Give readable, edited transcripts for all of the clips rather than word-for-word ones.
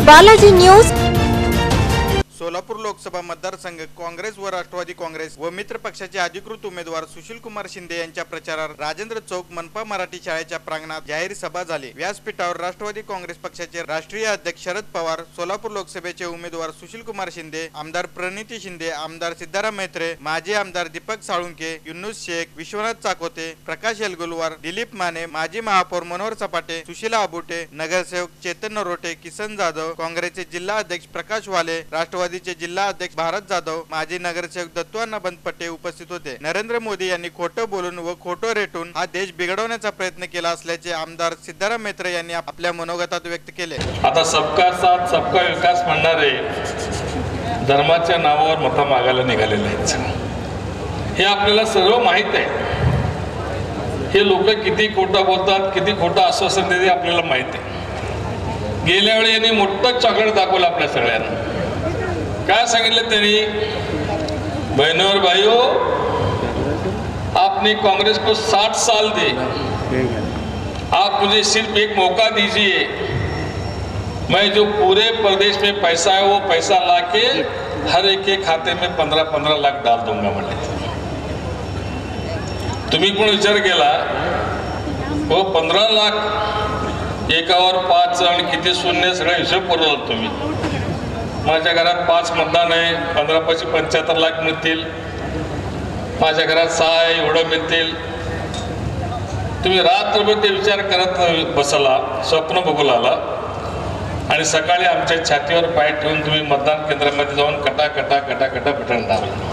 Balaji news. Solapur Lok Sabha मतदारसंघ काँग्रेस व राष्ट्रवादी काँग्रेस व मित्र पक्षाचे अधिकृत उमेदवार सुशीलकुमार शिंदे यांच्या प्रचारार्थ राजेंद्र चौक मनपा मराठी शाळेच्या प्रांगणात जाहीर सभा झाली। व्यासपीठावर राष्ट्रवादी काँग्रेस पक्षाचे राष्ट्रीय अध्यक्ष शरद पवार, सोलापूर लोकसभेचे उमेदवार सुशीलकुमार शिंदे, आमदार प्रणिती शिंदे, आमदार सिद्धाराम मैत्रे, माजी आमदार दीपक साळुंके, युनुस शेख, विश्वनाथ चाकोते, प्रकाश येलगुलवार, दिलीप माने, माजी महापौर मनोहर सपाटे, सुशीला आबुटे, नगरसेवक चेतन नरोटे, किसन जाधव, काँग्रेसचे जिल्हा अध्यक्ष प्रकाश वाले, राष्ट्रवादीचे जिल्हा अध्यक्ष भारत जाधव, माजी नगरसेवक दत्तुअण्णा बंदपट्टे उपस्थित होते। नरेंद्र मोदी यांनी खोटं बोलून व खोटं रेटून हा देश बिघडवण्याचा प्रयत्न केला असल्याचे आमदार सिद्धाराम मैत्रे यांनी आपल्या मनोगतात व्यक्त केले। आता सबका साथ सबका विकास म्हणणारे धर्माच्या नावावर मतं मागायला निघालेले आहेत, हे आपल्याला सर्व माहित आहे। हे लोक किती खोटं बोलतात, किती खोटं आश्वासन देते आपल्याला माहित आहे। गेल्या वेळी यांनी मोठं चॉकलेट दाखवलं आपल्या सगळ्यांना। क्या सांगितले त्यांनी, बहनों और भाइयों, आपने कांग्रेस को 60 साल दे, आप मुझे सिर्फ एक मौका दीजिए, मैं जो पूरे प्रदेश में पैसा है वो पैसा लाके हर एक के खाते में 15-15 लाख डाल दूंगा म्हणले। तुम्ही पण विचार केला, वो 15 लाख एकावर 5 आणि किती शून्य सगळा हिशोब करून तुम्ही। माझ्या घरात 5 मतदान आहे, 15 पैकी 75 लाख मिळतील, माझ्या घरात 6 आहे, एवढं मिळतील। तुम्ही रात्रभर ते विचार करत बसला, स्वप्न बघू लागला आणि सकाळी आमच्या छातीवर पाय ठेवून तुम्ही मतदान केंद्रामध्ये जाऊन कटा कटा कटा कटा बटन दाबलं।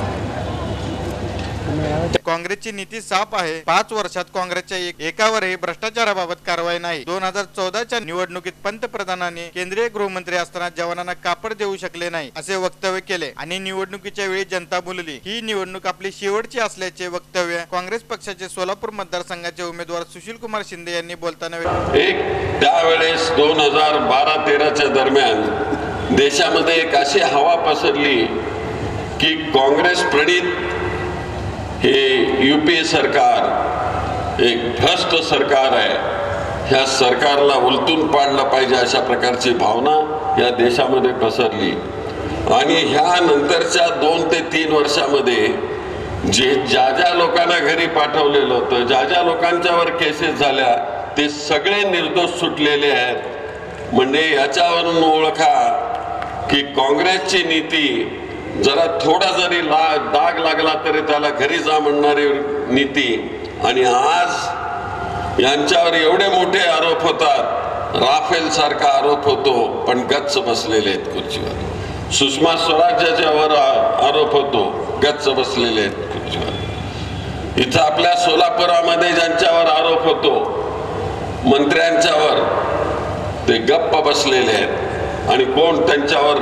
काँग्रेसची नीती साफ आहे। 5 वर्षात काँग्रेसच्या एकावरही भ्रष्टाचाराबाबत कारवाई नाही। 2014च्या निवडणुकीत पंतप्रधानांनी केंद्रीय गृहमंत्री असताना जवानांना कापड देऊ शकले नाही असे वक्तव्य केले आणि निवडणुकीच्या वेळी जनता बोलली। ही निवडणूक आपली शेवटची असल्याचे वक्तव्य काँग्रेस पक्षाचे सोलापूर मतदारसंघाचे उमेदवार सुशीलकुमार शिंदे यांनी बोलताना त्यावेळेस 2012-13च्या दरम्यान देशामध्ये एक अशी हवा पसरली की काँग्रेस प्रणित हे यूपीए सरकार एक भ्रष्ट सरकार आहे, ह्या सरकारला उलटून पाडलं पाहिजे अशा प्रकारची भावना या देशामध्ये पसरली। आणि ह्या नंतरच्या 2 ते 3 वर्षामध्ये ज्या लोकांना घरी पाठवलेलं होतं, ज्या लोकांच्यावर केसेस झाल्या, ते सगळे निर्दोष सुटलेले आहेत। म्हणजे याच्यावरून ओळखा की काँग्रेसची नीती जरा थोडा जरी डाग लागला तरी त्याला घरी जा म्हणणारी नीती, आणि आज यांच्यावर एवढे मोठे आरोप होतात, राफेल सारखा आरोप होतो पण गच्च बसलेले आहेत खुर्चीवर। सुषमा स्वराज्याच्यावर आरोप होतो, गच्च बसलेले आहेत खुर्चीवर। इथं आपल्या सोलापुरामध्ये ज्यांच्यावर आरोप होतो मंत्र्यांच्यावर, ते गप्प बसलेले आहेत आणि कोण त्यांच्यावर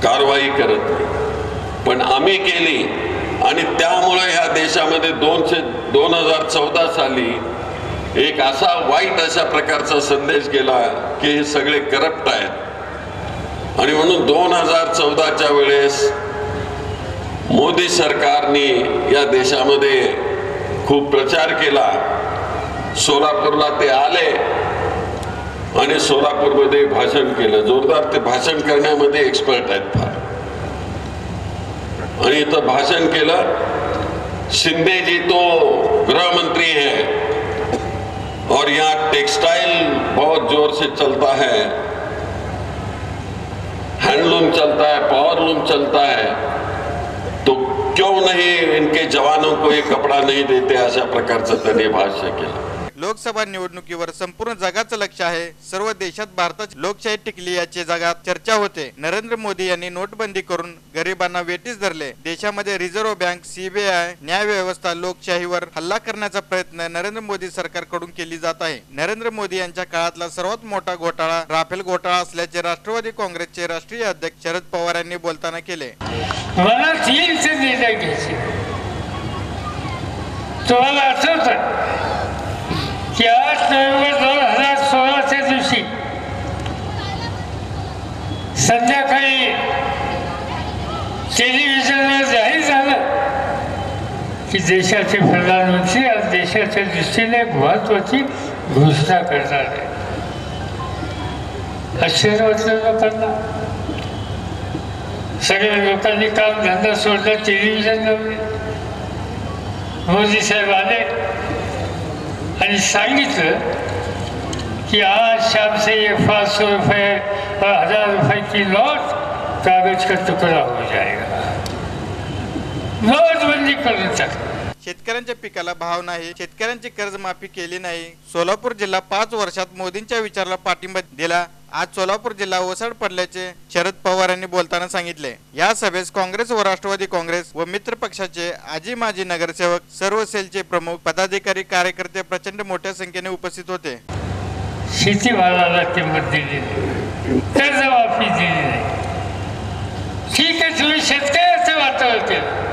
कारवाई करत नाही। पण आम्ही केली आणि त्यामुळे ह्या देशामध्ये 2014 साली एक असा वाईट अशा प्रकारचा संदेश गेला की हे सगळे करप्ट आहेत। आणि म्हणून 2014च्या वेळेस मोदी सरकारने या देशामध्ये खूप प्रचार केला। सोलापूरला ते आले आणि सोलापूरमध्ये भाषण केलं, जोरदार। ते भाषण करण्यामध्ये एक्सपर्ट आहेत फार। आणि इथं भाषण केलं, शिंदे जी तो गृह मंत्री है और यहाँ टेक्सटाइल बहुत जोर से चलता है, हैंडलूम चलता है, पावरलूम चलता है, तो क्यों नहीं इनके जवानों को ये कपड़ा नहीं देते, अशा प्रकारचं त्यांनी भाष्य केलं। लोकसभा निवडणुकीवर संपूर्ण जगाचं लक्ष आहे। सर्व देशात भारताची लोकशाही टिकली याची जगात चर्चा होते। नरेंद्र मोदी यांनी नोटबंदी करून गरिबांना वेठीस धरले। देशामध्ये रिझर्व्ह बँक, सीबीआय, न्याय व्यवस्था, लोकशाहीवर हल्ला करण्याचा प्रयत्न नरेंद्र मोदी सरकारकडून केली जात आहे। नरेंद्र मोदी यांच्या काळातला सर्वात मोठा घोटाळा राफेल घोटाळा असल्याचे राष्ट्रवादी काँग्रेसचे राष्ट्रीय अध्यक्ष शरद पवार यांनी बोलताना केले। मला 3 निर्णय घ्यायचे, तुम्हाला आठवतं की 8 नोव्हेंबर 2016च्या दिवशी संध्याकाळी टेलिव्हिजनवर जाहीर झालं की देशाचे प्रधानमंत्री आज देशाच्या दृष्टीने महत्त्वाची घोषणा करणार आहे। आश्चर्य वाटलं लोकांना. सगळ्या लोकांनी काम धंदा सोडला, टेलिव्हिजन लावले. मोदी साहेब आले आणि सांगितलं कि आज शाम से ये 500 रुपये और 1000 रुपये की नोट कागज का टुकड़ा हो जाएगा. नोटबंदी करून टाकली. शेतकऱ्यांच्या पिकाला भाव नाही, शेतकऱ्यांची कर्जमाफी केली नाही. सोलापूर जिल्हा 5 वर्षात मोदींच्या विचाराला पाठिंबा दिला. आज सोलापूर जिल्हा ओसाड पडल्याचे शरद पवार यांनी बोलताना सांगितले. या सभेस काँग्रेस व राष्ट्रवादी काँग्रेस व मित्र पक्षाचे आजी माजी नगरसेवक, सर्व सेलचे प्रमुख पदाधिकारी, कार्यकर्ते प्रचंड मोठ्या संख्येने उपस्थित होते. शेतीमालाला किंमत दिली नाही, कर्जमाफी दिली नाही. ठीक आहे, तुम्ही शेतकऱ्याचं वातावरण केलं.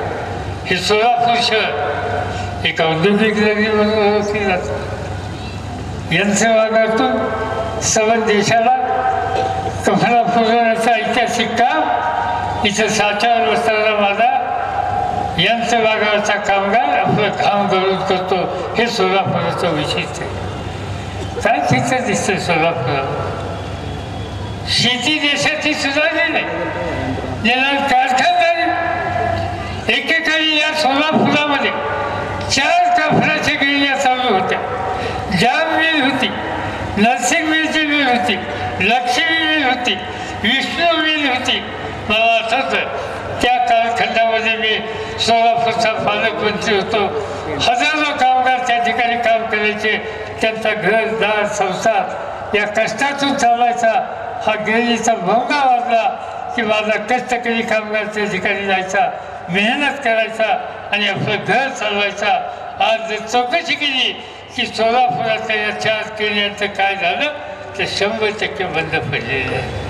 हे सोलापूर शहर एक औद्योगिक नगरी म्हणून ओळखली जातं. यांच्या वागातून सर्व देशाला कफला पुरवण्याचं ऐतिहासिक काम इथं 60 वर्षाला माझा यांचं वागावरचा कामगार आपलं घाम गळून करतो. हे सोलापुराचं वैशिष्ट्य आहे. काय तिथं दिसतं सोलापुरात? शेती देशाची सुधारली नाही. ज्यांना कारखानदारी एकेकाळी या सोलापुरामध्ये 4 कापडाच्या गिरण्या चालू होत्या. जाम मिल होती, नरसिंग मिलची मिल होती, लक्ष्मी मिल होती, विष्णू मिल होती. मला आठवतं त्या कालखंडामध्ये मी सोलापूरचा पालकमंत्री होतो. हजारो कामगार त्या ठिकाणी काम करायचे. त्यांचा घरदार संसार या कष्टातून चालायचा. हा गिरणीचा भोंगा वाजला की माझा कष्टकरी कामगार त्या ठिकाणी जायचा, मेहनत करायचा आणि आपलं घर चालवायचा. आज जर चौकशी केली की सोलापुरातल्या या 4 किल्ल्यांचं काय झालं, तर 100% बंद पडलेलं आहे.